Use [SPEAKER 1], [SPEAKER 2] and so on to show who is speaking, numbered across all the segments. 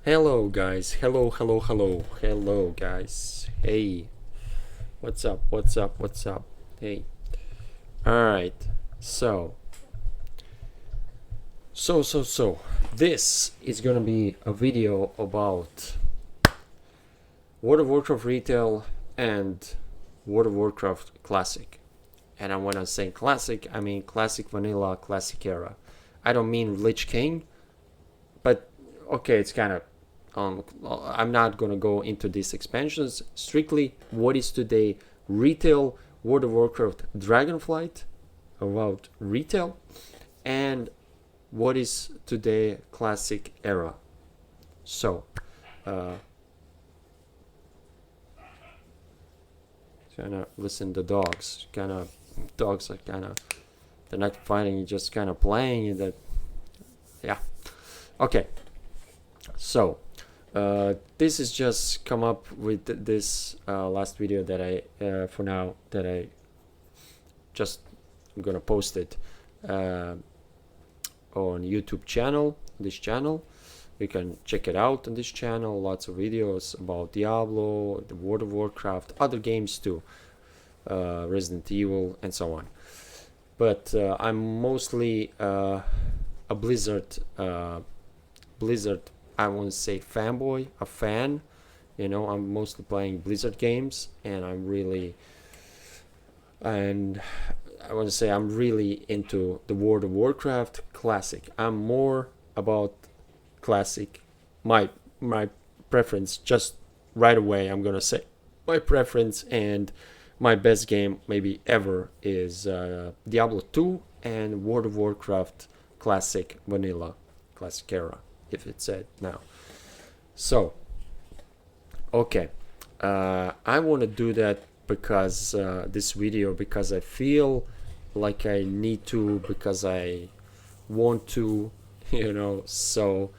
[SPEAKER 1] Hello guys, hello guys. Hey, what's up? Hey. Alright, so, so, this is gonna be a video about World of Warcraft Retail and World of Warcraft Classic. And when I say classic, I mean classic vanilla, classic era. I don't mean Lich King, but okay, it's kind of I'm not gonna go into these expansions. Strictly, what is today retail World of Warcraft Dragonflight about retail, and what is today classic era. So, uh, kind of listen to dogs. Dogs are they're not fighting, just kind of playing. That yeah. Okay. So, this is just come up with this last video that for now that I'm gonna post it on YouTube channel. This channel, you can check it out on this channel. Lots of videos about Diablo, the World of Warcraft, other games too, Resident Evil, and so on. But I'm mostly a Blizzard. I won't say fanboy, a fan. I'm mostly playing Blizzard games, and I want to say I'm really into the World of Warcraft Classic. I'm more about Classic. My preference, just right away, I'm gonna say my preference and my best game maybe ever is Diablo 2 and World of Warcraft Classic Vanilla, Classic Era, if it's said now. So, okay, I want to do that because this video, because I feel like I need to, because I want to, So,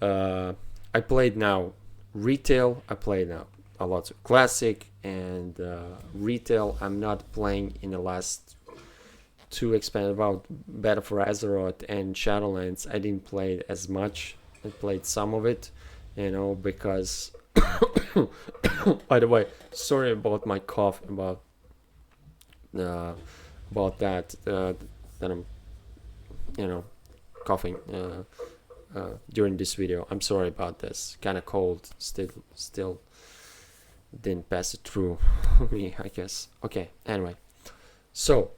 [SPEAKER 1] I played now retail. I played now a lot of classic and retail. I'm not playing in the last two expand about Battle for Azeroth and Shadowlands. I didn't play it as much. I played some of it, because by the way, sorry about my cough, about that I'm coughing during this video. I'm sorry about this. Kind of cold, still didn't pass it through me, I guess. Okay, anyway, so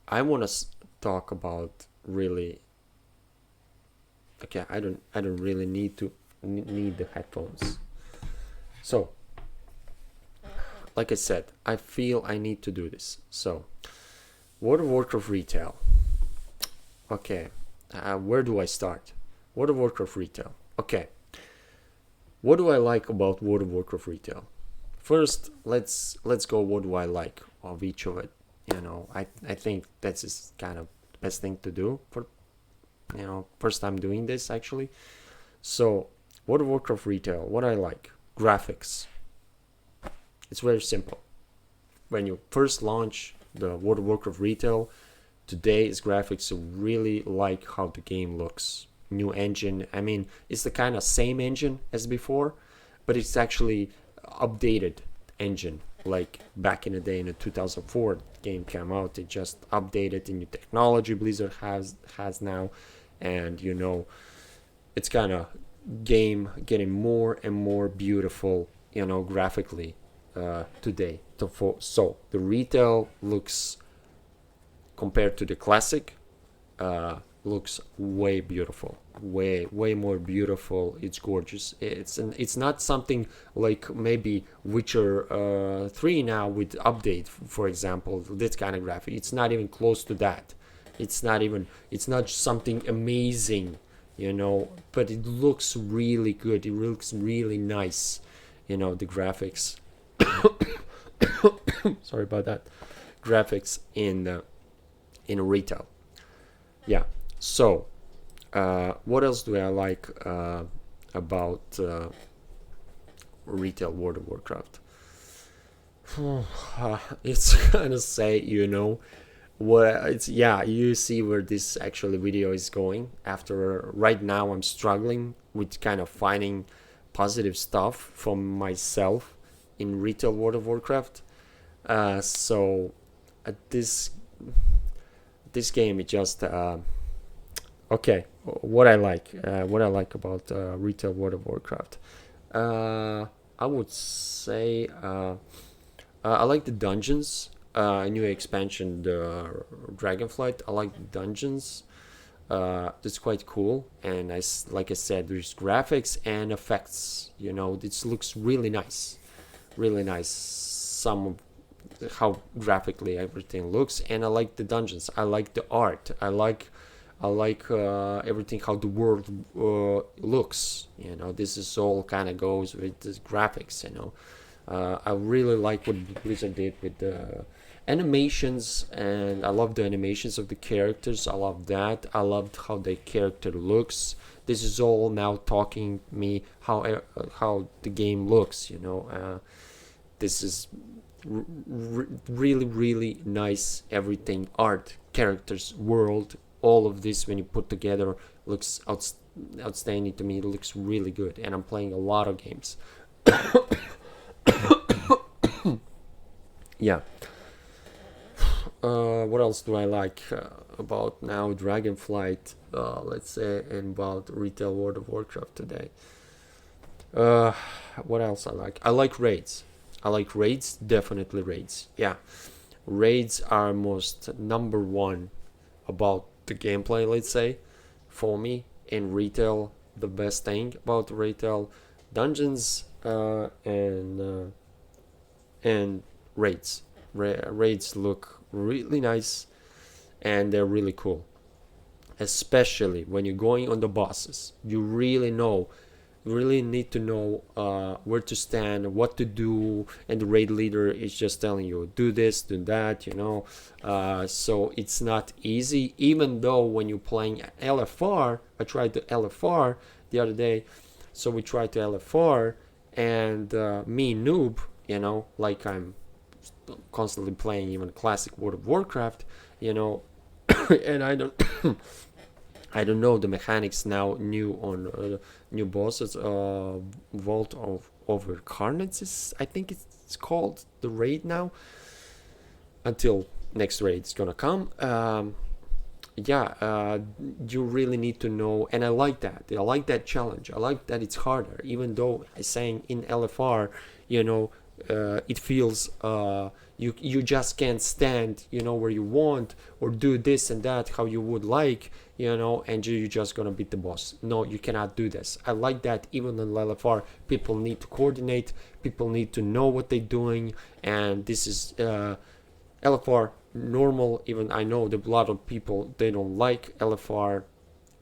[SPEAKER 1] I want to talk about really. Okay, I don't really need the headphones. So, like I said, I feel I need to do this. So, World of Warcraft retail. Okay, where do I start? World of Warcraft retail. Okay, what do I like about World of Warcraft retail? First, let's go. What do I like of each of it? I think that's is kind of the best thing to do for first time doing this actually. So, World of Warcraft retail. What I like: graphics. It's very simple. When you first launch the World of Warcraft retail, today's graphics really like how the game looks. New engine. I mean, it's the kind of same engine as before, but it's actually updated engine. Like back in the day, in the 2004 game came out, it just updated the new technology Blizzard has now, and it's kind of game getting more and more beautiful, graphically today. So the retail looks, compared to the classic, looks way beautiful, way more beautiful. It's gorgeous. It's not something like maybe Witcher 3 now with update, for example, this kind of graphic. It's not even close to that. It's not something amazing, but it looks really good. It looks really nice, the graphics. Sorry about that. Graphics in retail. Yeah. So, what else do I like about retail World of Warcraft? It's kind of say, Well, it's, yeah, you see where this actually video is going. After right now I'm struggling with kind of finding positive stuff from myself in retail World of Warcraft. So this game is just okay. What I like about retail World of Warcraft, I would say I like the dungeons. New expansion, the Dragonflight. I like the dungeons. It's quite cool, and like I said, there's graphics and effects. You know, this looks really nice, really nice. Some of how graphically everything looks, and I like the dungeons. I like the art. I like everything how the world looks. You know, this is all kind of goes with the graphics. You know, I really like what Blizzard did with the animations, and I love the animations of the characters. I love that. I loved how the character looks. This is all now talking me how the game looks. You know, this is really really nice. Everything, art, characters, world, all of this when you put together looks outstanding to me. It looks really good, and I'm playing a lot of games. Yeah. What else do I like about now Dragonflight? Let's say, and about retail World of Warcraft today. Uh, what else I like? I like raids. I like raids. Definitely raids. Yeah, raids are most number one about the gameplay. Let's say, for me in retail, the best thing about retail, dungeons and raids. Raids look really nice, and they're really cool. Especially when you're going on the bosses, you really need to know where to stand, what to do, and the raid leader is just telling you do this, do that. You know, so it's not easy. Even though when you're playing LFR, I tried the LFR the other day. So we tried to LFR, and me noob, you know, like I'm constantly playing even classic World of Warcraft, you know, and I don't know the mechanics now new on new bosses. Vault of over Carnage is, I think it's called the raid now. Until next raid is gonna come. Yeah, you really need to know, and I like that. I like that challenge. I like that it's harder, even though I saying in LFR, you know, it feels you just can't stand, you know, where you want or do this and that how you would like, you know, and you're just gonna beat the boss. No, you cannot do this. I like that even in LFR, people need to coordinate, people need to know what they're doing, and this is LFR normal. Even I know that a lot of people they don't like LFR,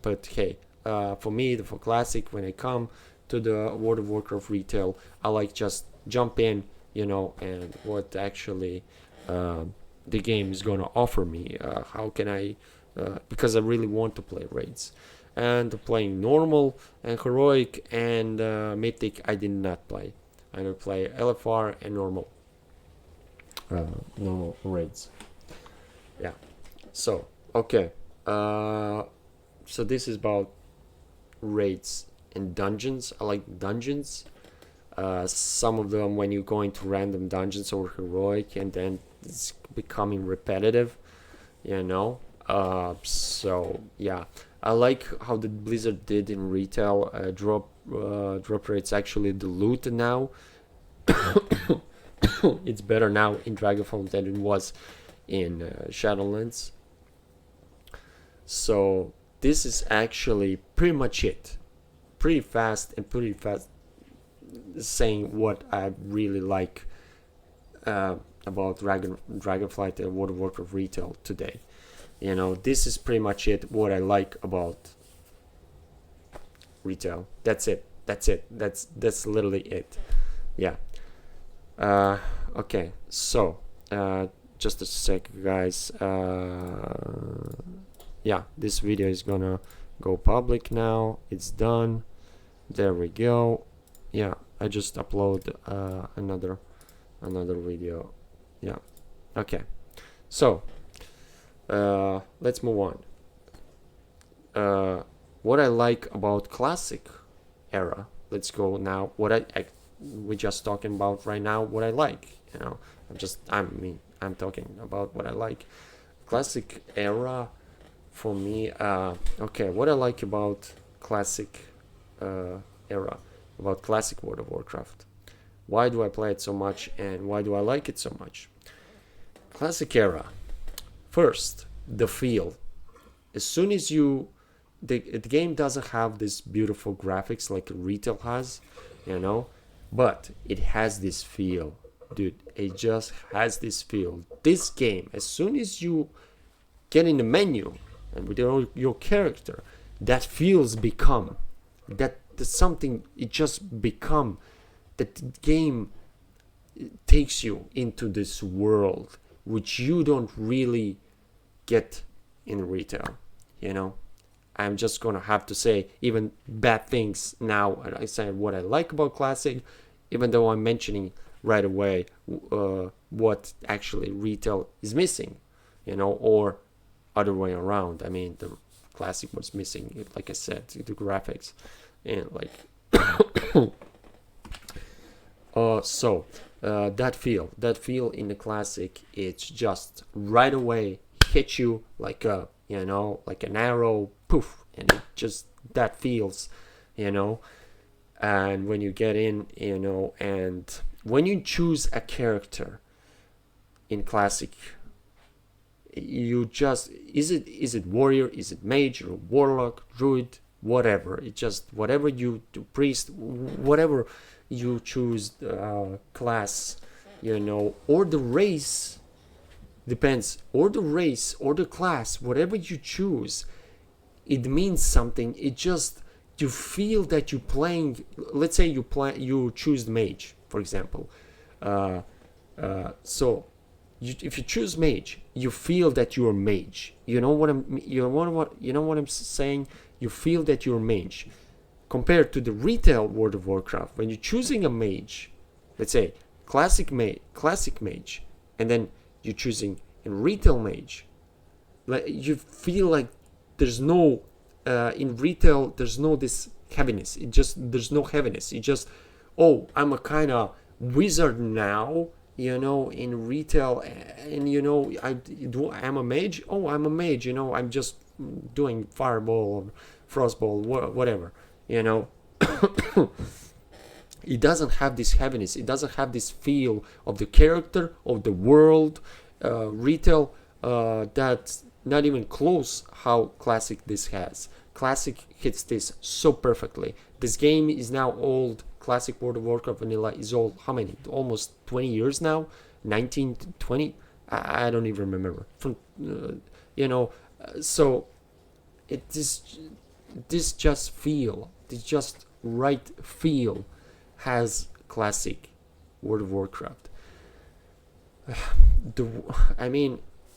[SPEAKER 1] but hey, for me, for classic, when I come to the World of Warcraft retail, I like just jump in, you know, and what actually the game is gonna offer me. How can I? Because I really want to play raids, and playing normal and heroic and mythic, I did not play. I did play LFR and normal raids. Yeah. So okay. So this is about raids and dungeons. I like dungeons. Some of them when you go into random dungeons or heroic, and then it's becoming repetitive, you know. So yeah, I like how the Blizzard did in retail. Drop rates actually the loot now. It's better now in Dragonfall than it was in Shadowlands. So this is actually pretty much it. Pretty fast saying what I really like about Dragonflight and World of Warcraft retail today. You know, this is pretty much it. What I like about retail. That's it. That's literally it. Yeah. Okay. So, just a sec, guys. Yeah, this video is gonna go public now. It's done. There we go. Yeah, I just upload another video. Yeah. Okay. So let's move on. What I like about classic era. Let's go now. We're just talking about right now what I like. I'm talking about what I like. Classic era for me. Okay, what I like about classic era, about classic World of Warcraft. Why do I play it so much, and why do I like it so much? Classic era. First, the feel. As soon as the game doesn't have this beautiful graphics like retail has, but it has this feel, dude. It just has this feel. This game, as soon as you get in the menu and with your character, that feels become that something. It just become that the game takes you into this world which you don't really get in retail. I'm just gonna have to say even bad things now. I say what I like about classic, even though I'm mentioning right away what actually retail is missing, or other way around. I mean, the classic was missing, like I said, the graphics, and like that feel in the classic, it's just right away hit you like a like an arrow, poof, and it just that feels, and when you get in, and when you choose a character in classic, you just is it warrior, is it mage or warlock, druid, whatever. It just whatever you do, priest, whatever you choose, class, or the race. Depends, or the race or the class, whatever you choose, it means something. It just, you feel that you're playing. Let's say you choose mage, for example. So if you choose mage, you feel that you're mage. You know what I'm saying? You feel that you're mage. Compared to the retail World of Warcraft, when you're choosing a mage, let's say classic mage, and then you're choosing a retail mage, like you feel like there's no in retail there's no this heaviness. There's no heaviness. It just, oh, I'm a kind of wizard now, in retail, and I'm a mage. Oh, I'm a mage. I'm just doing fireball or frostball, whatever. It doesn't have this heaviness. It doesn't have this feel of the character, of the world. Retail, that's not even close how classic this has. Classic hits this so perfectly. This game is now old. Classic World of Warcraft vanilla is old. How many? Almost 20 years now? 19 to 20? I don't even remember. So this just feel, this just right feel has classic World of Warcraft.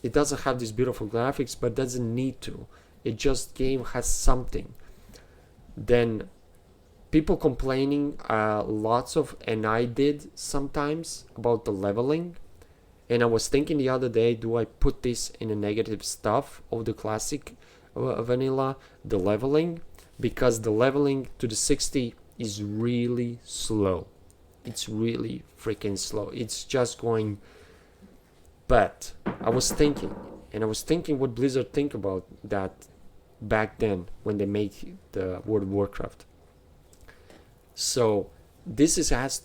[SPEAKER 1] It doesn't have these beautiful graphics, but doesn't need to. It just game has something. Then people complaining lots of, and I did sometimes, about the leveling. And I was thinking the other day, do I put this in the negative stuff of the classic vanilla, the leveling? Because the leveling to the 60 is really slow. It's really freaking slow. It's just going. But I was thinking what Blizzard think about that back then when they made the World of Warcraft. So this has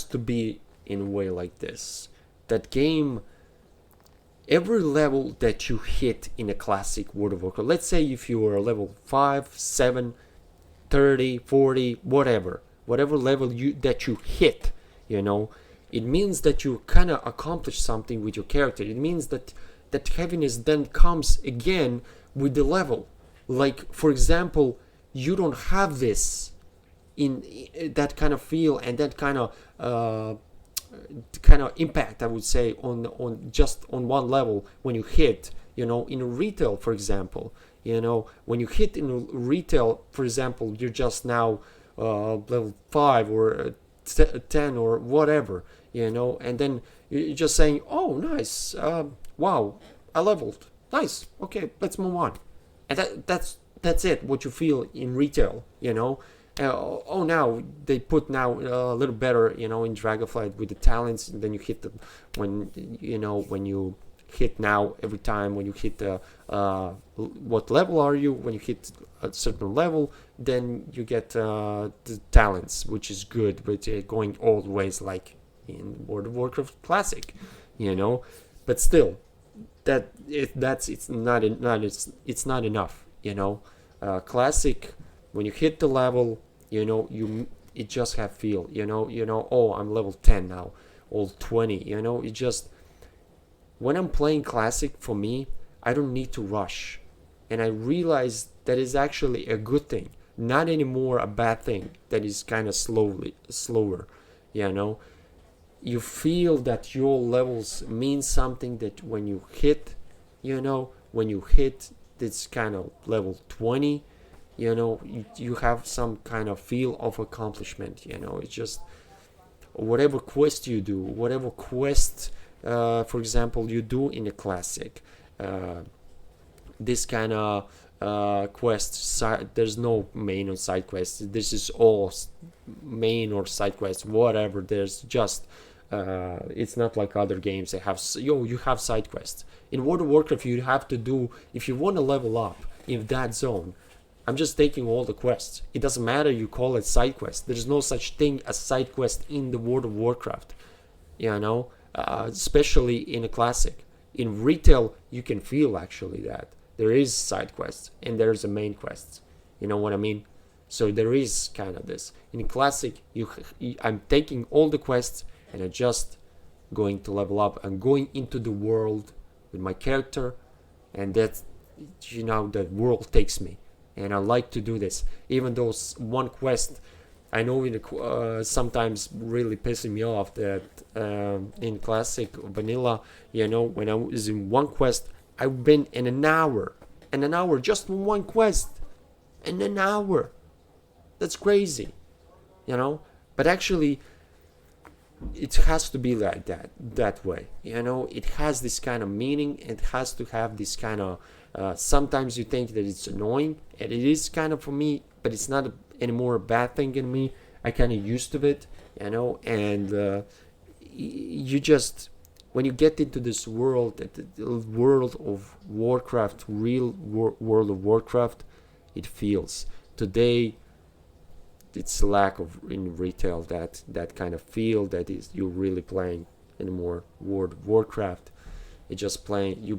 [SPEAKER 1] to be in a way like this. That game, every level that you hit in a classic World of Warcraft, let's say if you are level 5, 7, 30, 40, whatever level that you hit, it means that you kind of accomplish something with your character. It means that heaviness then comes again with the level. Like, for example, you don't have this in that kind of feel and that kind of impact, I would say, on just on one level when you hit, in retail, for example. When you hit in retail, for example, you're just now level 5 or 10 or whatever, and then you're just saying, oh, nice, wow, I leveled, nice. Okay, let's move on. And that's it. What you feel in retail, oh, now they put now a little better, in Dragonflight with the talents. And then you hit the when you hit now every time when you hit the what level are you? When you hit a certain level, then you get the talents, which is good. But going always like in World of Warcraft Classic, but still, it's not enough. Classic, when you hit the level, it just have feel. Oh, I'm level 10 now, or 20. It just, when I'm playing Classic, for me, I don't need to rush, and I realize that is actually a good thing, not anymore a bad thing. That is kind of slower. You feel that your levels mean something, that when you hit this kind of level 20, you have some kind of feel of accomplishment. It's just whatever quest you do, whatever quest, for example, you do in a Classic, this kind of quest, there's no main or side quests. This is all main or side quests, whatever. There's just it's not like other games. They have you have side quests. In World of Warcraft, you have to do, if you want to level up in that zone, I'm just taking all the quests. It doesn't matter you call it side quest. There's no such thing as side quest in the World of Warcraft. Especially in a Classic. In retail, you can feel actually that there is side quests and there's a main quests. You know what I mean? So there is kind of this. In Classic, I'm taking all the quests and I'm just going to level up. I'm going into the world with my character, and that the world takes me. And I like to do this, even though one quest, I know sometimes really pissing me off that in Classic Vanilla, when I was in one quest, I've been in an hour just one quest, in an hour. That's crazy, But actually, it has to be like that way. It has this kind of meaning. It has to have this kind of. Sometimes you think that it's annoying, and it is kind of for me, but it's not anymore a bad thing in me. I kind of used to it, and you just, when you get into this world, the world of Warcraft, real World of Warcraft, it feels. Today, it's lack of in retail that kind of feel that is you're really playing anymore World of Warcraft. It's just playing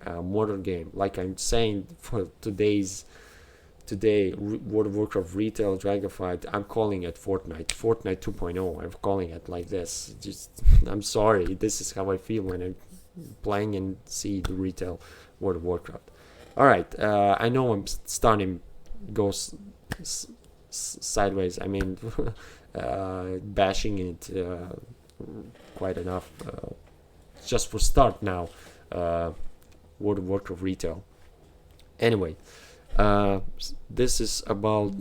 [SPEAKER 1] a modern game. Like I'm saying, for today World of Warcraft retail Dragonflight, I'm calling it Fortnite 2.0. I'm calling it like this. I'm sorry, this is how I feel when I'm playing and see the retail World of Warcraft. All right, I know I'm starting goes sideways. I mean, bashing it quite enough. Just for start now. World of Warcraft retail. Anyway, this is about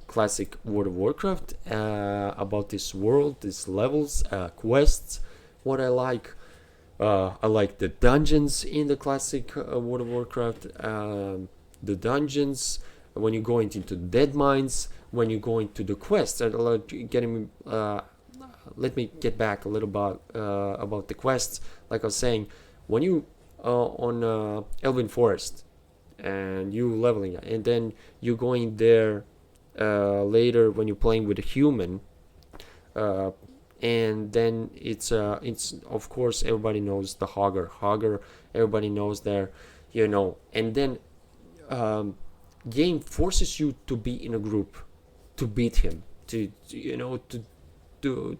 [SPEAKER 1] Classic World of Warcraft, about this world, these levels, quests. What I like the dungeons in the Classic World of Warcraft. The dungeons, when you go into the dead mines, when you go into the quests. Let me get back a little bit about the quests. Like I was saying, when you on Elven Forest and you leveling, and then you going there later when you're playing with a human, and then it's of course everybody knows the Hogger. Everybody knows there, and then game forces you to be in a group to beat him. You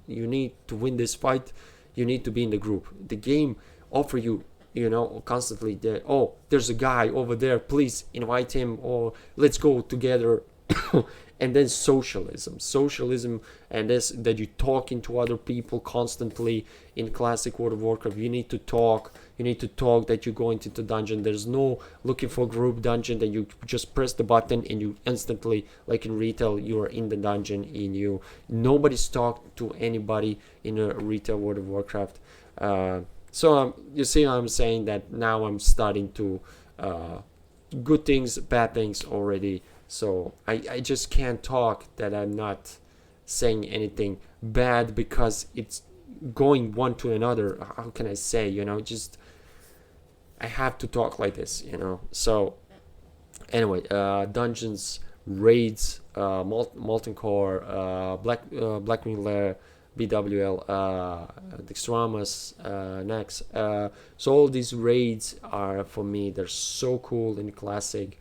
[SPEAKER 1] need to win this fight. You need to be in the group. The game offer you, constantly that, oh, there's a guy over there, please invite him, or let's go together. And then socialism, and this that you talking to other people constantly. In Classic World of Warcraft, you need to talk that you go into the dungeon. There's no looking for group dungeon that you just press the button and you instantly, like in retail, you are in the dungeon. Nobody's talked to anybody in a retail World of Warcraft. So you see, I'm saying that now I'm starting to good things, bad things already. So I just can't talk that I'm not saying anything bad because it's going one to another. How can I say? Just I have to talk like this. So anyway, dungeons, raids, molten core, Blackwing Lair, BWL, Dextramus, next. So all these raids are, for me, they're so cool in classic.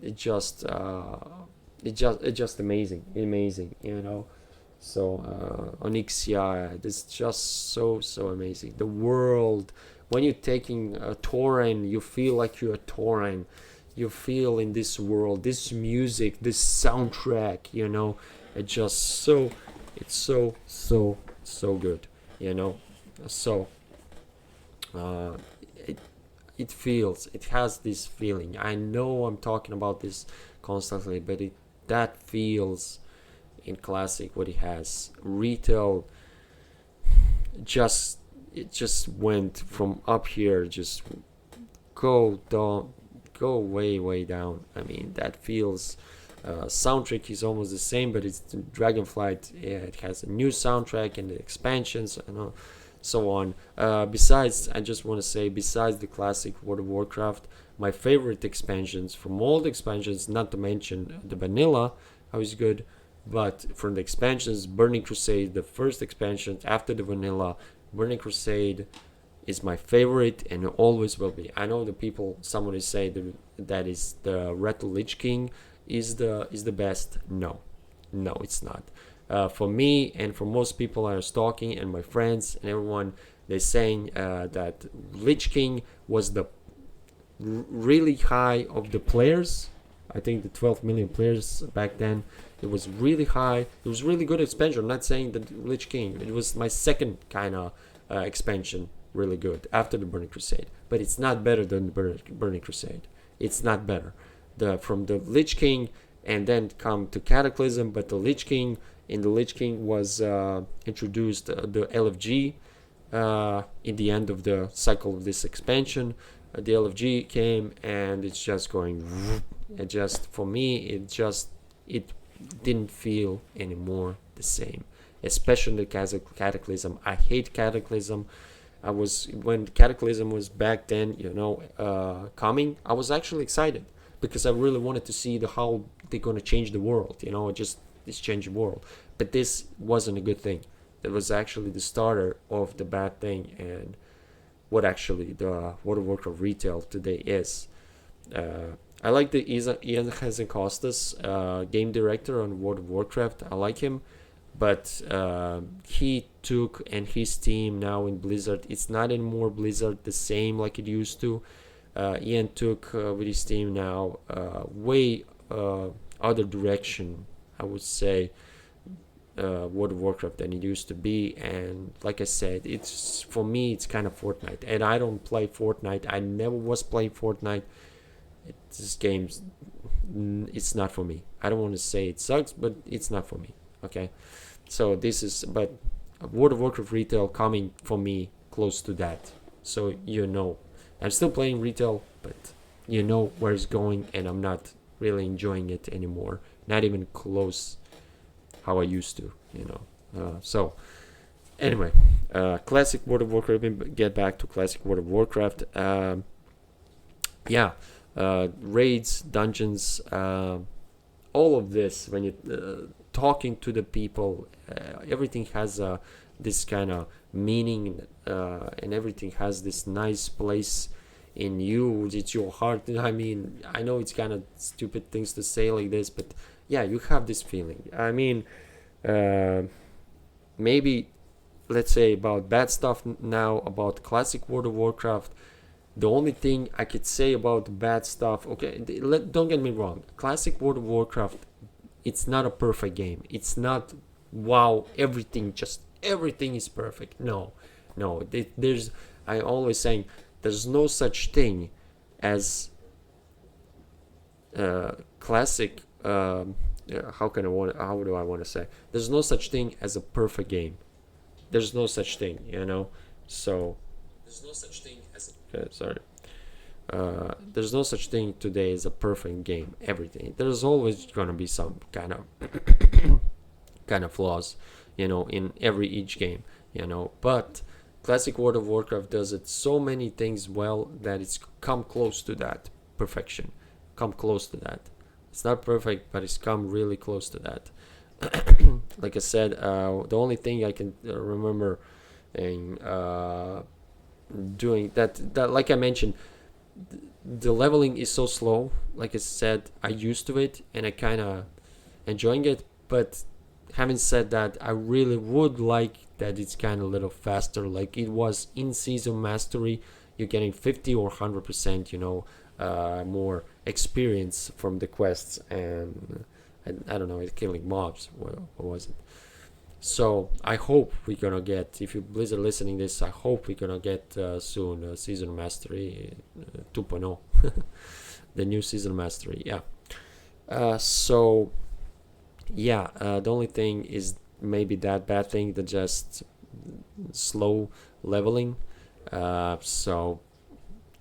[SPEAKER 1] It just it's just amazing. So Onyxia, it's just so amazing. The world, when you're taking a Tauren, you feel like you're a Tauren. You feel in this world, this music, this soundtrack. It just it's so good. So it it has this feeling. I know I'm talking about this constantly, but that feels in classic what it has. Retail it just went from up here, just go down, go way down. I mean, that feels soundtrack is almost the same, but it's Dragonflight. Yeah, it has a new soundtrack and the expansions and so on. Besides, I just want to say, besides the classic World of Warcraft, my favorite expansions from all the expansions, not to mention the vanilla, how is good, but from the expansions, Burning Crusade, the first expansion after the vanilla, Burning Crusade is my favorite and always will be. I know the people, someone is saying that is the Red Lich King is the best. No, it's not. For me and for most people I was talking and my friends and everyone, they're saying that Lich King was the really high of the players. I think the 12 million players back then, it was really high. It was really good expansion. I'm not saying that Lich King, it was my second kind of expansion, really good after the Burning Crusade, but it's not better than the Burning Crusade. It's not better. From the Lich King and then come to Cataclysm, but the Lich King was introduced the LFG in the end of the cycle of this expansion. The LFG came and it's just going. It just, for me, it didn't feel anymore the same, especially the Cataclysm. I hate Cataclysm. When Cataclysm was back then, coming, I was actually excited because I really wanted to see how they're gonna change the world. Just this change the world. But this wasn't a good thing. It was actually the starter of the bad thing and what actually the World of Warcraft retail today is. I like the Ian Hazenkostas, game director on World of Warcraft. I like him, but he took, and his team now in Blizzard, it's not anymore Blizzard the same like it used to. Ian took with his team now way other direction, I would say, World of Warcraft than it used to be. And like I said, it's, for me, it's kind of Fortnite, and I don't play Fortnite. I never was playing Fortnite. This game, it's not for me. I don't want to say it sucks, but it's not for me. Okay, so but World of Warcraft retail coming for me close to that. So I'm still playing retail, but where it's going, and I'm not really enjoying it anymore. Not even close how I used to. So anyway, classic World of Warcraft. Let me get back to classic World of Warcraft. Raids, dungeons, all of this, when you talking to the people, everything has this kind of meaning, and everything has this nice place in you. It's your heart. I mean, I know it's kind of stupid things to say like this, but yeah, you have this feeling. I mean, maybe, let's say, about bad stuff now about classic World of Warcraft. The only thing I could say about bad stuff, okay, don't get me wrong, classic World of Warcraft, it's not a perfect game. It's not, wow, everything is perfect. No, I always saying, there's no such thing as classic, how do I want to say? There's no such thing as a perfect game. There's no such thing, So there's no such thing as there's no such thing today as a perfect game. Everything, there's always gonna be some kind of flaws, in each game, but classic World of Warcraft does it so many things well that it's come close to that perfection. Come close to that. It's not perfect, but it's come really close to that. Like I said, the only thing I can remember in doing that, like I mentioned, the leveling is so slow. Like I said, I used to it and I kind of enjoying it, but having said that, I really would like that it's kind of a little faster, like it was in Season Mastery. You're getting 50 or 100%, more experience from the quests, and I don't know, it's killing mobs. What was it? So I hope we're gonna get, if you Blizzard listening this, I hope we're gonna get soon Season Mastery 2.0, the new Season Mastery. Yeah. So yeah, the only thing is maybe that bad thing, that just slow leveling. So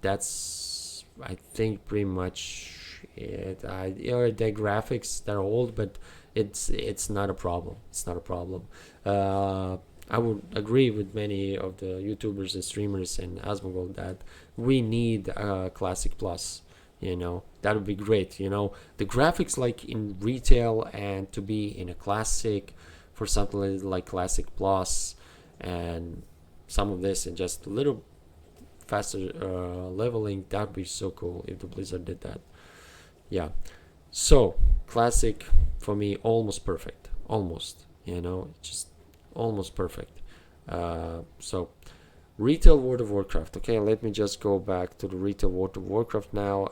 [SPEAKER 1] that's, I think, pretty much it. The graphics, they're old, but it's not a problem. It's not a problem. I would agree with many of the YouTubers and streamers and Asmongold that we need Classic Plus. That would be great. The graphics, like in retail, and to be in a classic for something like Classic Plus, and some of this, and just a little faster leveling. That would be so cool if the Blizzard did that. Yeah. So Classic for me, almost perfect. Almost. Just almost perfect. So retail World of Warcraft. Okay, let me just go back to the retail World of Warcraft now.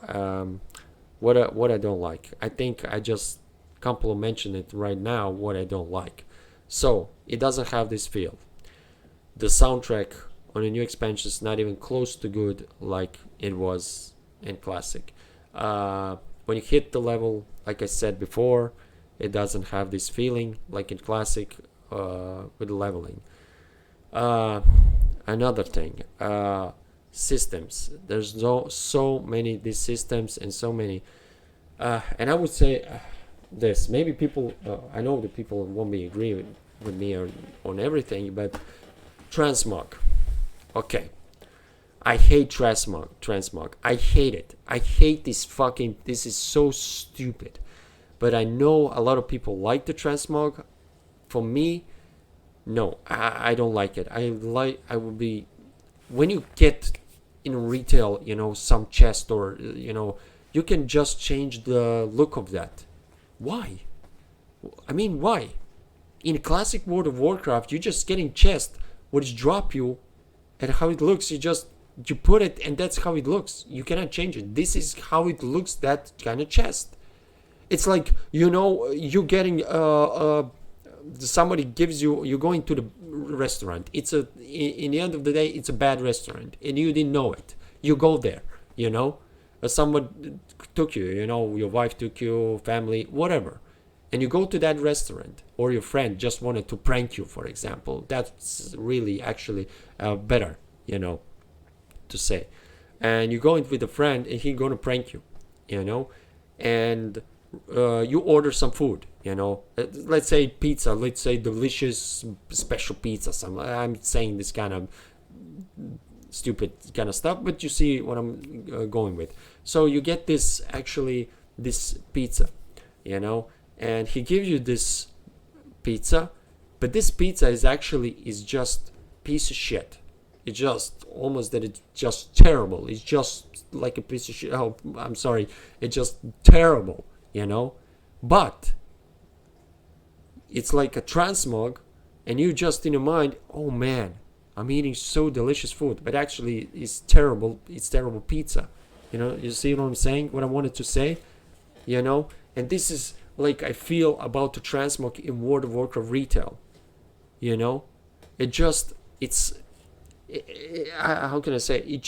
[SPEAKER 1] What I don't like. I think I just mentioned it right now. What I don't like. So it doesn't have this feel. The soundtrack on the new expansion is not even close to good like it was in Classic. When you hit the level, like I said before, it doesn't have this feeling like in Classic with leveling. Another thing, systems. There's so many these systems, and so many, and I would say this. Maybe people, I know that people won't be agree with me on everything, but transmog. Okay, I hate transmog. I hate it. I hate this fucking. This is so stupid. But I know a lot of people like the transmog. For me, no, I don't like it. I would be, when you get in retail, some chest, or you can just change the look of that. Why? I mean, why? In Classic World of Warcraft, you're just getting chest, which drop you, and how it looks. You put it, and that's how it looks. You cannot change it. This is how it looks. That kind of chest. It's like, you're getting somebody gives you, you're going to the restaurant. In the end of the day, it's a bad restaurant, and you didn't know it. You go there, someone took you, your wife took you, family, whatever, and you go to that restaurant, or your friend just wanted to prank you, for example. That's really actually better, to say. And you go in with a friend, and he's gonna prank you, and you order some food, let's say pizza, let's say delicious special pizza. I'm saying this kind of stupid kind of stuff, but you see what I'm going with. So you get this pizza, and he gives you this pizza, but this pizza is just piece of shit. It's just almost that it's just terrible. It's just like a piece of shit. Oh, I'm sorry. It's just terrible. But it's like a transmog, and you just in your mind, oh man, I'm eating so delicious food, but actually it's terrible. It's terrible pizza. You see what I'm saying? What I wanted to say, and this is like I feel about the transmog in World of Warcraft retail. How can I say?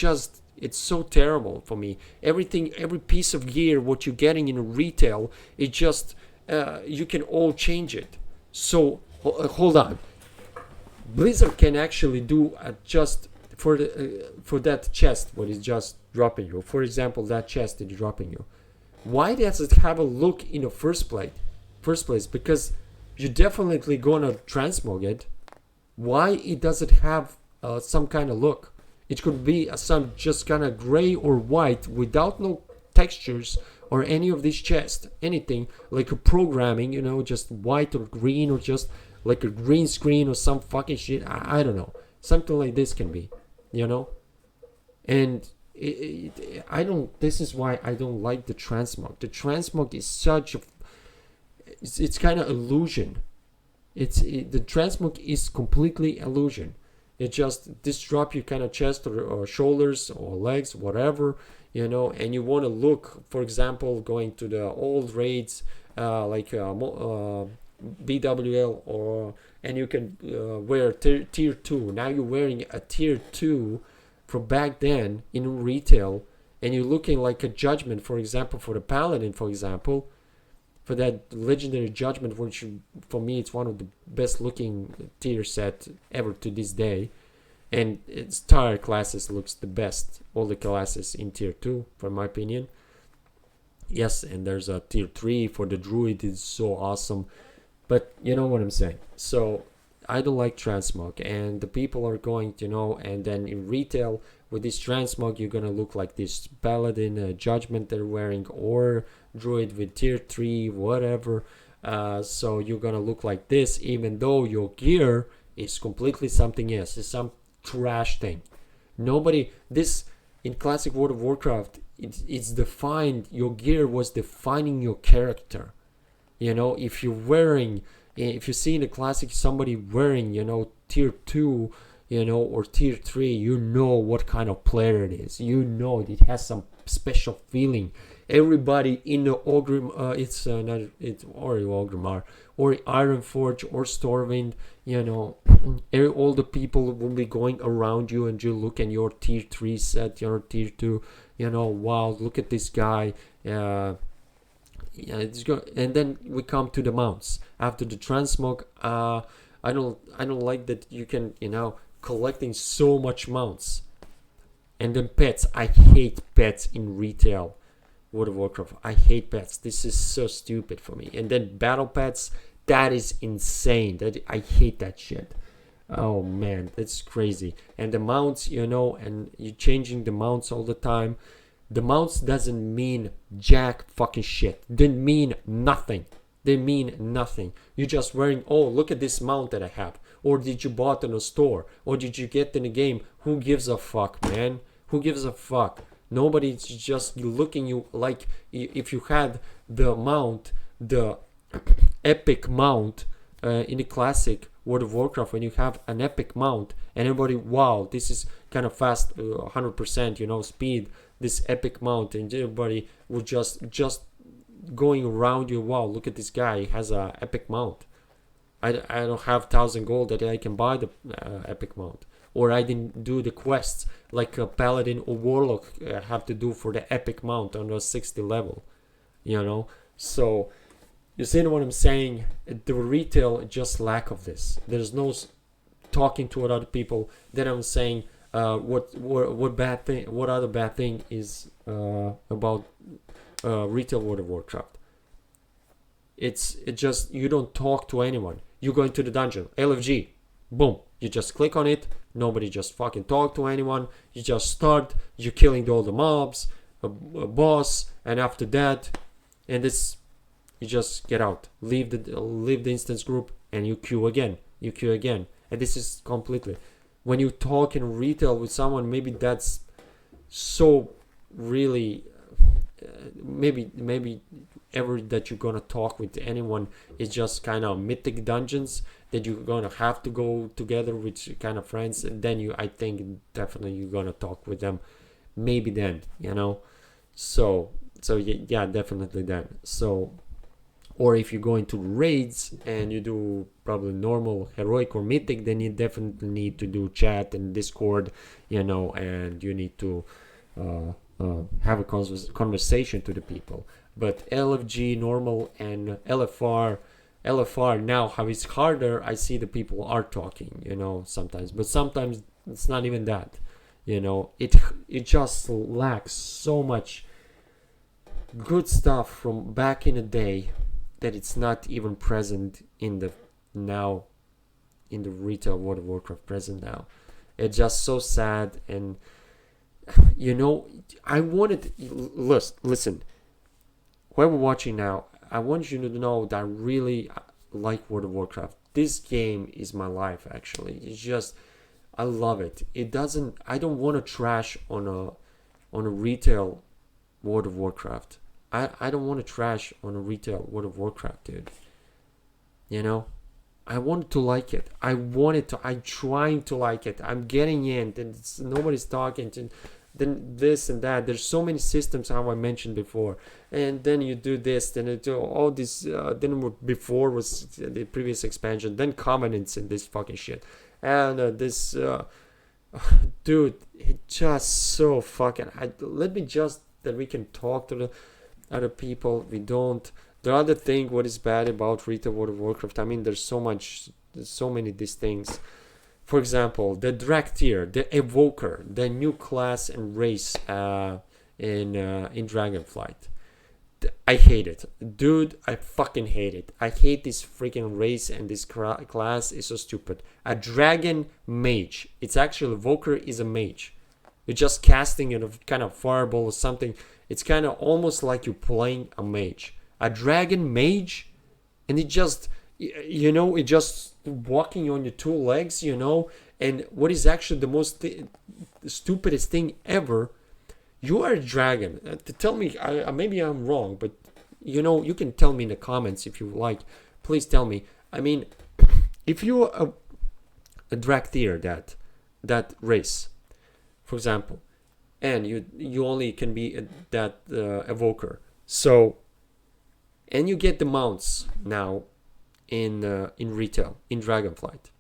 [SPEAKER 1] It's so terrible for me. Every piece of gear, what you're getting in retail, it just, you can all change it. So, hold on. Blizzard can actually do just for that chest what is just dropping you, for example, that chest is dropping you, why does it have a look in the first place? Because you're definitely gonna transmog it. Why it doesn't have some kind of look? It could be some just kind of gray or white without no textures or any of these chests, anything like a programming, just white or green, or just like a green screen or some fucking shit. I don't know, something like this can be, and this is why I don't like the transmog. The transmog is such a, it's kind of illusion. The transmog is completely illusion. It just disrupt your kind of chest or shoulders or legs, whatever, and you want to look, for example, going to the old raids like BWL, and you can wear tier 2. Now you're wearing a tier 2 from back then in retail, and you're looking like a judgment, for example, for the paladin, for example, for that legendary judgment, which for me it's one of the best looking tier set ever to this day, and its entire classes looks the best, all the classes in tier 2 for my opinion. Yes, and there's a tier 3 for the druid, is so awesome, but you know what I'm saying. So I don't like transmog, and the people are going and then in retail with this transmog you're gonna look like this paladin judgment they're wearing, or druid with tier 3, whatever. So you're gonna look like this, even though your gear is completely something else. It's some trash thing. This in classic World of Warcraft, it's defined, your gear was defining your character. If you see in the classic somebody wearing tier 2 or tier 3, what kind of player it is. It has some special feeling. Everybody in the Ogrim, it's Ogrimmar or Ironforge or Stormwind, all the people will be going around you, and you look at your tier 3 set, your tier 2, wow, look at this guy. And then we come to the mounts after the transmog. I don't like that you can collecting so much mounts. And then pets. I hate pets in retail World of Warcraft. I hate pets. This is so stupid for me. And then battle pets, that is insane. I hate that shit. Oh man, that's crazy. And the mounts, and you're changing the mounts all the time. The mounts doesn't mean jack fucking shit. Didn't mean nothing. They mean nothing. You're just wearing, oh, look at this mount that I have. Or did you bought in a store? Or did you get in the game? Who gives a fuck, man? Who gives a fuck? Nobody's just looking you like if you had the mount, the epic mount in the classic World of Warcraft, when you have an epic mount and everybody, wow, this is kind of fast, 100%, speed, this epic mount, and everybody would just going around you, wow, look at this guy, he has a epic mount. I don't have 1,000 gold that I can buy the epic mount, or I didn't do the quests like a paladin or warlock have to do for the epic mount on the 60 level, so you see what I'm saying? The retail just lack of this. There's no talking to other people. Then I'm saying what bad thing, what other bad thing is about retail World of Warcraft. It just, you don't talk to anyone. You go into the dungeon, LFG, boom, you just click on it. Nobody just fucking talk to anyone. You just start, you're killing all the mobs, a boss, and after that, and this, you just get out, leave the instance group, and you queue again, and this is completely, when you talk in retail with someone, maybe that's so really maybe ever that you're gonna talk with anyone is just kind of mythic dungeons that you're gonna have to go together with kind of friends, and then I think definitely you're gonna talk with them, maybe then, so yeah, definitely then. So, or if you go into raids and you do probably normal, heroic, or mythic, then you definitely need to do chat and Discord, and you need to have a conversation to the people. But LFG, normal, and LFR now how it's harder. I see the people are talking, sometimes, but sometimes it's not even that. It just lacks so much good stuff from back in the day that it's not even present in the now in the retail World of Warcraft present now. It's just so sad. And I wanted, listen, whoever watching now, I want you to know that I really like World of Warcraft. This game is my life, actually. It's just, I love it. I don't want to trash on a retail World of Warcraft. I don't want to trash on a retail World of Warcraft, dude. I wanted to like it. I'm trying to like it. I'm getting in, and nobody's talking to, then this and that. There's so many systems, how I mentioned before, and then you do this, then you do all this. Then before was the previous expansion, then covenants and this fucking shit, and this, dude, it just so fucking. Let me just that we can talk to the other people. We don't. The other thing, what is bad about retail World of Warcraft? I mean, there's so many these things. For example, the Draktyr, the Evoker, the new class and race in Dragonflight. I hate it, dude. I fucking hate it. I hate this freaking race, and this class is so stupid. A dragon mage. It's actually Evoker is a mage. You're just casting a kind of fireball or something. It's kind of almost like you're playing a mage. A dragon mage, and it just it just walking on your two legs, and what is actually the most stupidest thing ever, you are a dragon. Tell me, maybe I'm wrong, but you can tell me in the comments if you like. Please tell me. I mean, if you're a Draktyr, that race, for example, and you only can be that Evoker, so. And you get the mounts now in retail, in Dragonflight.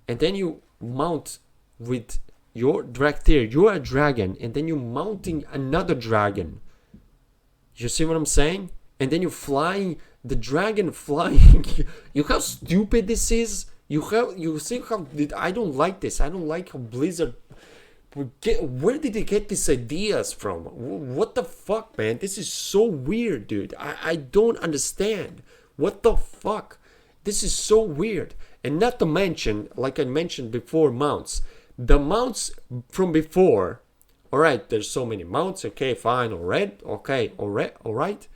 [SPEAKER 1] And then you mount with your Draktyr. You're a dragon, and then you're mounting another dragon. You see what I'm saying? And then you're flying, the dragon flying. You how stupid this is? You see how I don't like this. I don't like how Blizzard. Where did they get these ideas from? What the fuck, man? This is so weird, dude. I don't understand. What the fuck? This is so weird. And not to mention, like I mentioned before, mounts. The mounts from before. Alright, there's so many mounts. Okay, fine, alright. Okay, alright.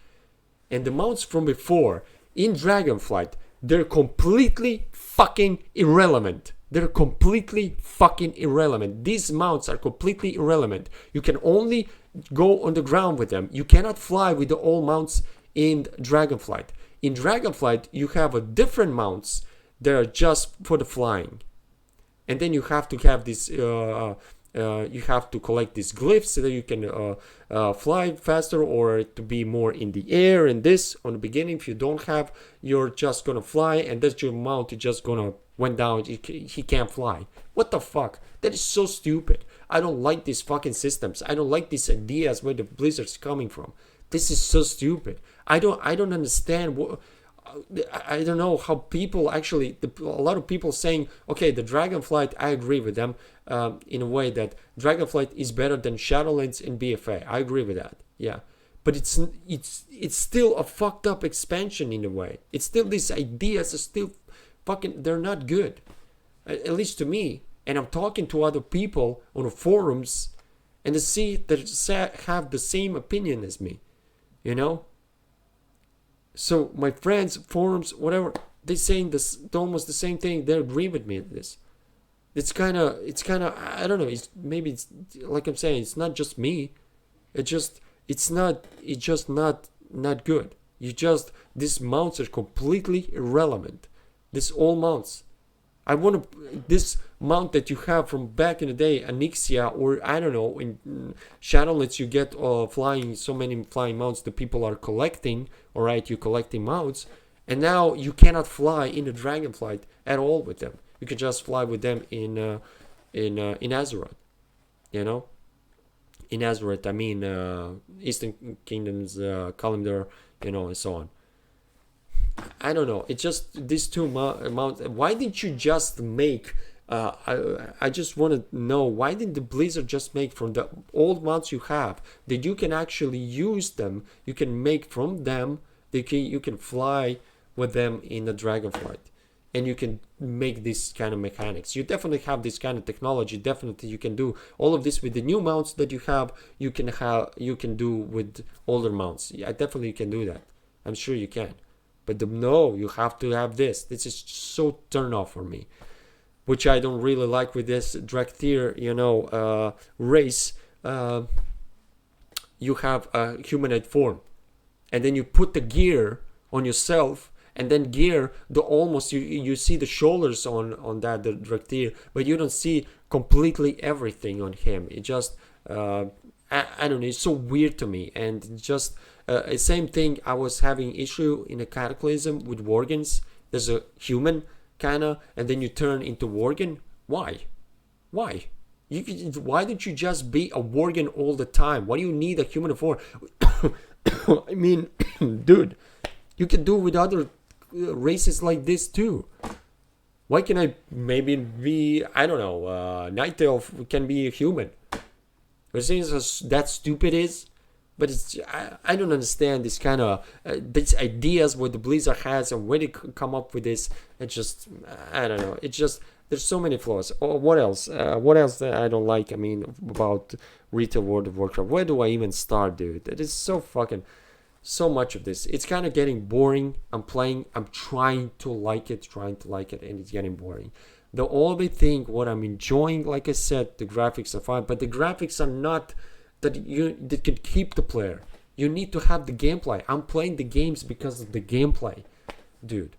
[SPEAKER 1] And the mounts from before, in Dragonflight, they're completely fucking irrelevant. They're completely fucking irrelevant. These mounts are completely irrelevant. You can only go on the ground with them. You cannot fly with the all mounts in Dragonflight. In Dragonflight, you have a different mounts that are just for the flying. And then you have to have this, you have to collect these glyphs so that you can fly faster or to be more in the air. And this, on the beginning, if you don't have, you're just gonna fly, and that's your mount, you're just gonna went down, he can't fly. What the fuck? That is so stupid. I don't like these fucking systems. I don't like these ideas where the Blizzard's coming from. This is so stupid. I don't understand what. I don't know how people actually. A lot of people saying, okay, the Dragonflight. I agree with them in a way that Dragonflight is better than Shadowlands and BFA. I agree with that. Yeah, but it's still a fucked up expansion in a way. It's still these ideas are still. Fucking, they're not good, at least to me. And I'm talking to other people on the forums, and they see that have the same opinion as me, So my friends, forums, whatever, they saying this almost the same thing. They agree with me at this. It's kind of I don't know. Maybe it's like I'm saying. It's not just me. It's just not good. These mounts are completely irrelevant. This all mounts. I want this mount that you have from back in the day, Anixia, or I don't know, in Shadowlands you get so many flying mounts that people are collecting. Alright, you're collecting mounts, and now you cannot fly in the Dragonflight at all with them. You can just fly with them in Azeroth. In Azeroth, I mean Eastern Kingdoms, Kalimdor, and so on. I don't know. It's just these two mounts. Why didn't you just make I just want to know, why didn't the Blizzard just make from the old mounts you have that you can actually use them, you can make from them, you can fly with them in the Dragonflight, and you can make this kind of mechanics. You definitely have this kind of technology. Definitely you can do all of this with the new mounts that you have. You can do with older mounts. Yeah, definitely you can do that. I'm sure you can. But no, you have to have this. This is so turn off for me, which I don't really like with this Draktyr, race. You have a humanoid form, and then you put the gear on yourself, and then gear the almost you see the shoulders on that the Draktyr, but you don't see completely everything on him. It just I don't know. It's so weird to me, and just same thing. I was having issue in a Cataclysm with Worgens. There's a human kinda, and then you turn into Worgen. Why? Why don't you just be a Worgen all the time? Why do you need a human form? I mean, dude, you can do with other races like this too. Why can I maybe be, I don't know, Night Elf can be a human? It seems that stupid is, but it's I don't understand this kind of these ideas what the Blizzard has and where they come up with this. It just I don't know. It's just there's so many flaws. Oh, what else? What else that I don't like? I mean, about retail World of Warcraft. Where do I even start, dude? It is so fucking so much of this. It's kind of getting boring. I'm trying to like it, and it's getting boring. The only thing what I'm enjoying, like I said, the graphics are fine, but the graphics are not that can keep the player. You need to have the gameplay. I'm playing the games because of the gameplay, dude.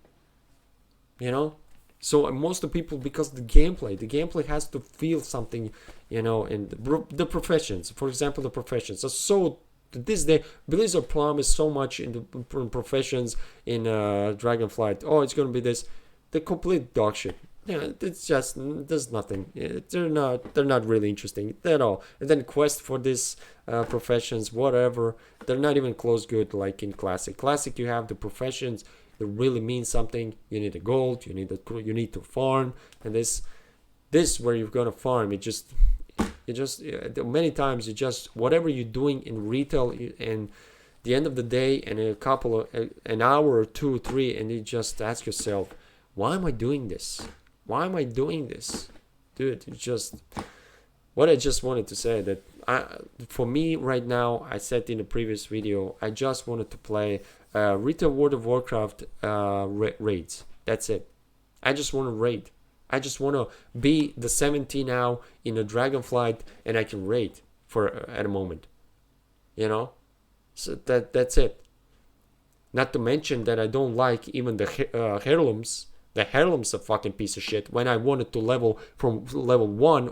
[SPEAKER 1] So most of the people, because of the gameplay has to feel something, and the professions, for example, the professions are so. This day, Blizzard promised so much in the professions in Dragonflight. Oh, it's gonna be this, the complete dog shit. Yeah, it's just there's nothing. They're not really interesting at all. And then quest for this professions, whatever. They're not even close good like in Classic. Classic, you have the professions that really mean something. You need the gold. You need to farm. And this where you're gonna farm. It just many times you just whatever you're doing in retail and the end of the day and a couple of an hour or 2 or 3, and you just ask yourself, why am I doing this? Dude? It's just what I just wanted to say, that for me right now, I said in the previous video, I just wanted to play retail World of Warcraft raids. That's it. I just want to raid. I just want to be the 70 now in a Dragonflight, and I can raid at a moment. So that's it. Not to mention that I don't like even the heirlooms. The heirlooms are fucking piece of shit. When I wanted to level from level 1,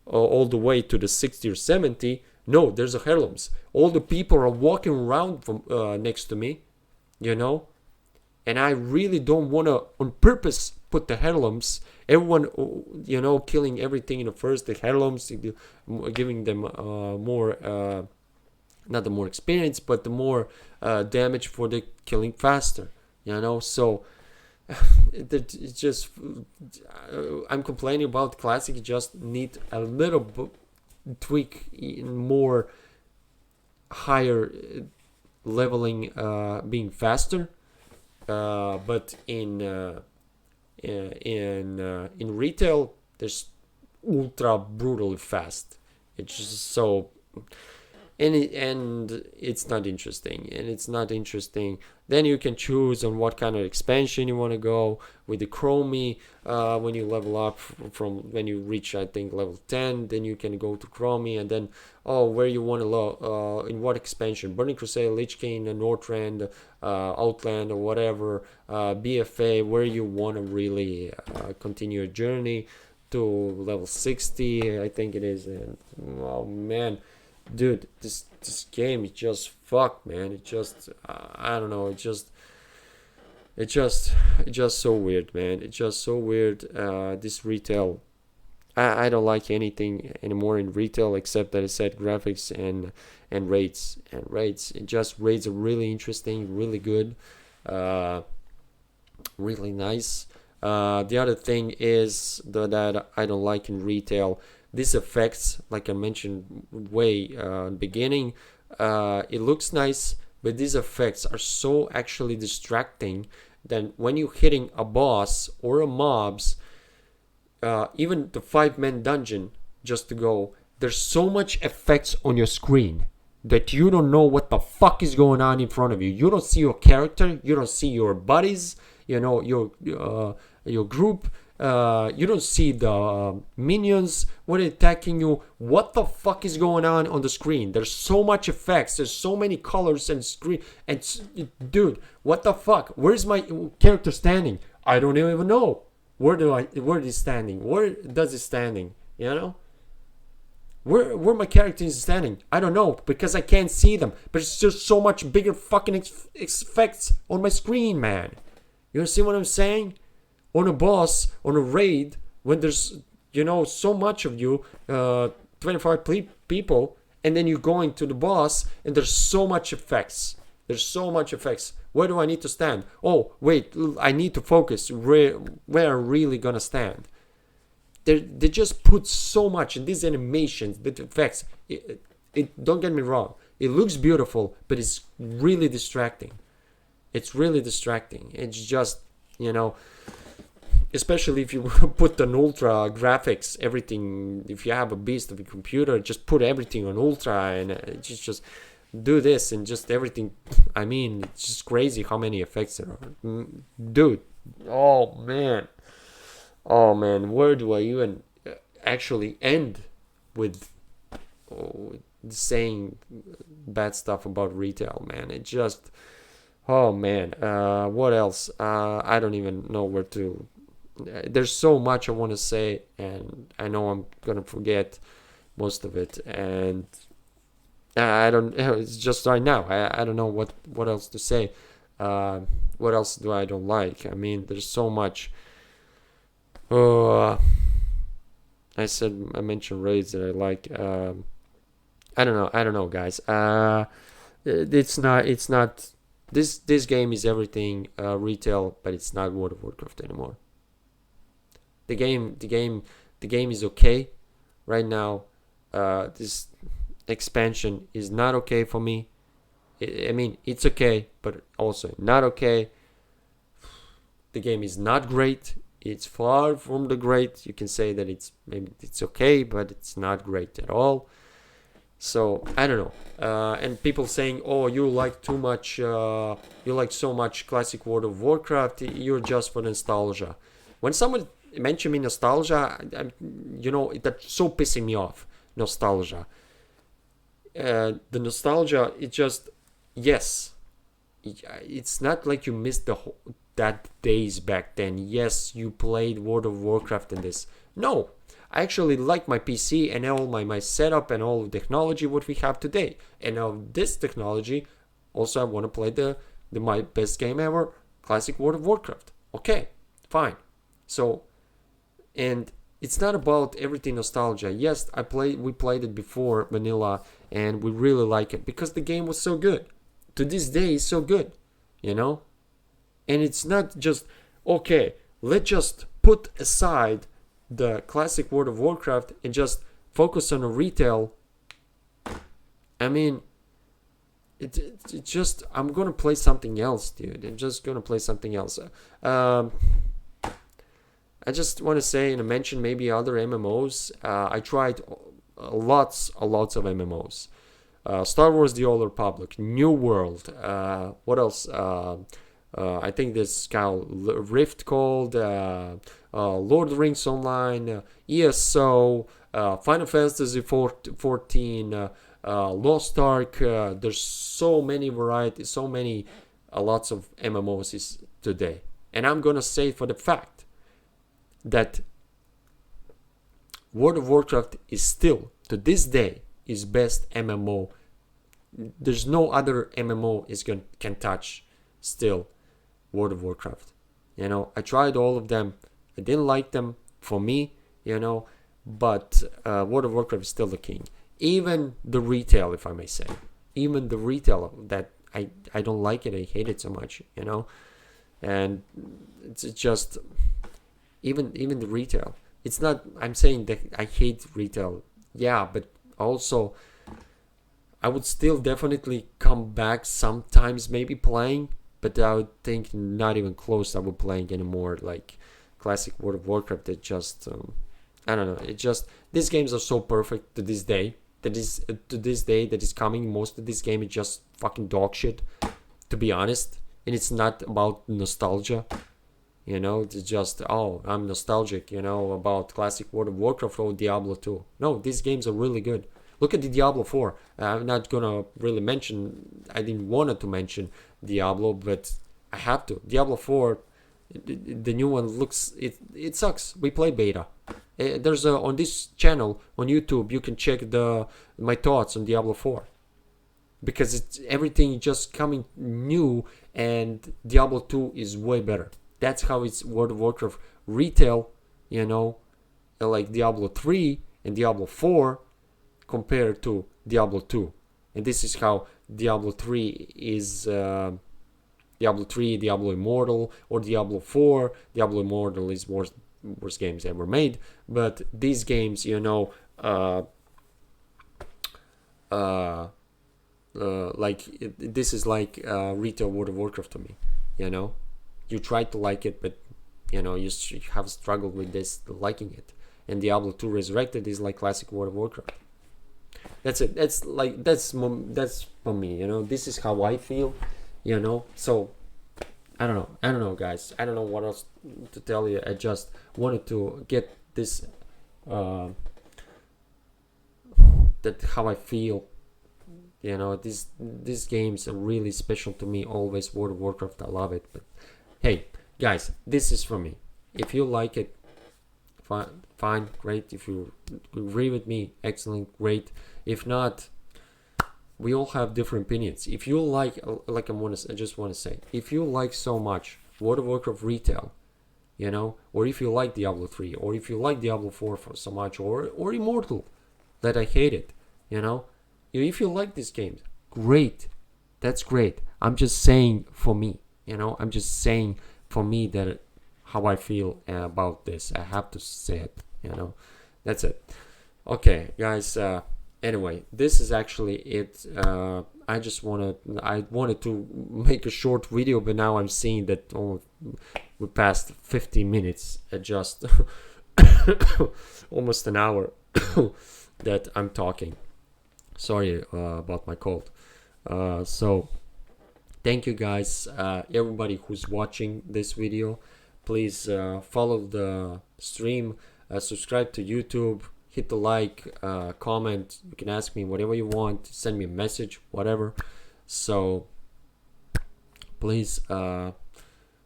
[SPEAKER 1] all the way to the 60 or 70, no, there's a heirlooms. All the people are walking around from next to me, and I really don't want to on purpose put the heirlooms. Everyone, killing everything in the first. The heirlooms, giving them more, not the more experience, but the more damage for the killing faster. So it's just I'm complaining about Classic. You just need a little tweak in more higher leveling, being faster. But in retail, there's ultra brutally fast. It's just so, and it's not interesting. Then you can choose on what kind of expansion you want to go with the Chromie. When you level up from when you reach, I think, level 10, then you can go to Chromie, and then where you want to in what expansion, Burning Crusade, Lich King, Northrend, Outland, or whatever, BFA, where you want to really continue your journey to level 60, I think it is. And oh man, dude, this game is just fucked, man. It just I don't know. It's just so weird, man. It's just so weird. This retail, I don't like anything anymore in retail except that I said graphics and raids. It just raids are really interesting, really good, really nice. The other thing is that I don't like in retail, these effects, like I mentioned way beginning, it looks nice, but these effects are so actually distracting that when you're hitting a boss or a mobs, even the 5-man dungeon just to go, there's so much effects on your screen that you don't know what the fuck is going on in front of you. You don't see your character, you don't see your buddies, you know, your group, you don't see the minions when they're attacking you. What the fuck is going on the screen? There's so much effects, there's so many colors and screen, and dude, what the fuck? Where's my character standing? I don't even know. Where is he standing? Where does he standing? You know? Where my character is standing? I don't know, because I can't see them. But it's just so much bigger fucking effects on my screen, man. You see what I'm saying? On a boss, on a raid, when there's, you know, so much of you, 25 people, and then you're going to the boss, and there's so much effects. There's so much effects. Where do I need to stand? Oh, wait, I need to focus. Where I'm really gonna stand? They just put so much in these animations, the effects. Don't get me wrong. It looks beautiful, but it's really distracting. It's really distracting. It's just, you know, especially if you put an ultra graphics, everything. If you have a beast of a computer, just put everything on ultra and just do this and just everything. I mean, it's just crazy how many effects there are. Dude, oh man, where do I even actually end with saying bad stuff about retail, man? It just, oh man, what else? I don't even know where to. There's so much I want to say, and I know I'm gonna forget most of it, and I don't. It's just right now. I don't know what else to say. What else do I don't like? I mean, there's so much. I mentioned raids that I like. I don't know, guys. It's not. This game is everything retail, but it's not World of Warcraft anymore. The game is okay right now. This expansion is not okay for me. I mean, it's okay, but also not okay. The game is not great. It's far from the great. You can say that it's okay, but it's not great at all. So I don't know. And people saying, "Oh, you like too much. You like so much classic World of Warcraft. You're just for nostalgia." When someone mention me nostalgia, that's so pissing me off. Nostalgia. The nostalgia, it just, yes, it's not like you missed that days back then. Yes, you played World of Warcraft and this. No, I actually like my PC and all my setup and all the technology what we have today. And now this technology, also I want to play my best game ever, classic World of Warcraft. Okay, fine. So, and it's not about everything nostalgia. Yes, we played it before vanilla, and we really like it because the game was so good. To this day, it's so good, you know. And it's not just okay. Let's just put aside the classic World of Warcraft and just focus on a retail. I mean, it's just I'm gonna play something else, dude. I'm just gonna play something else. I just want to say and mention maybe other MMOs. I tried lots of MMOs. Star Wars: The Old Republic, New World. What else? I think there's Rift called Lord of the Rings Online, ESO, Final Fantasy 14, Lost Ark. There's so many varieties, so many, lots of MMOs today. And I'm gonna say for the fact that World of Warcraft is still, to this day, is best MMO. There's no other MMO can touch still World of Warcraft. You know, I tried all of them. I didn't like them for me, you know, but World of Warcraft is still the king. Even the retail, if I may say. Even the retail that I don't like it. I hate it so much, you know. And it's just, even the retail. It's not, I'm saying that I hate retail, yeah, but also I would still definitely come back sometimes, maybe playing, but I would think not even close I would playing anymore like classic World of Warcraft. That just I don't know, it just, these games are so perfect to this day, that is to this day that is coming. Most of this game is just fucking dog shit, to be honest. And it's not about nostalgia, you know, it's just, oh, I'm nostalgic, you know, about classic World of Warcraft or Diablo 2. No, these games are really good. Look at the Diablo 4. I'm not gonna really mention, I didn't want to mention Diablo, but I have to. Diablo 4, the new one looks, it sucks. We play beta. There's a, on this channel on YouTube, you can check my thoughts on Diablo 4, because it's everything just coming new, and Diablo 2 is way better. That's how it's World of Warcraft retail, you know, like Diablo 3 and Diablo 4 compared to Diablo 2. And this is how Diablo 3 is Diablo 3, Diablo Immortal, or Diablo 4. Diablo Immortal is worst games ever made, but these games, you know, this is like retail World of Warcraft to me, you know. You try to like it, but you know, you have struggled with this liking it. And Diablo 2 Resurrected is like classic World of Warcraft. That's it. That's like, that's for me, you know. This is how I feel, you know. So I don't know guys, I don't know what else to tell you. I just wanted to get this that how I feel, you know. These games are really special to me always. World of Warcraft, I love it. But hey guys, this is from me. If you like it, fine, great. If you agree with me, excellent, great. If not, we all have different opinions. If you like I just want to say, if you like so much World of Warcraft retail, you know, or if you like Diablo 3, or if you like Diablo 4 for so much, or Immortal that I hate it, you know, if you like these games, great, that's great. I'm just saying for me, you know, I'm just saying for me that how I feel about this. I have to say it, you know. That's it. Okay, guys. Anyway, this is actually it. I wanted to make a short video, but now I'm seeing that we passed 50 minutes. Just almost an hour that I'm talking. Sorry about my cold. So thank you guys, everybody who's watching this video. Please follow the stream, subscribe to YouTube, hit the like, comment. You can ask me whatever you want, send me a message, whatever. So please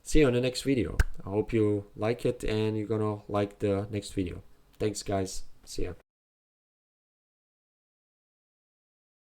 [SPEAKER 1] see you on the next video. I hope you like it and you're gonna like the next video. Thanks guys, see ya.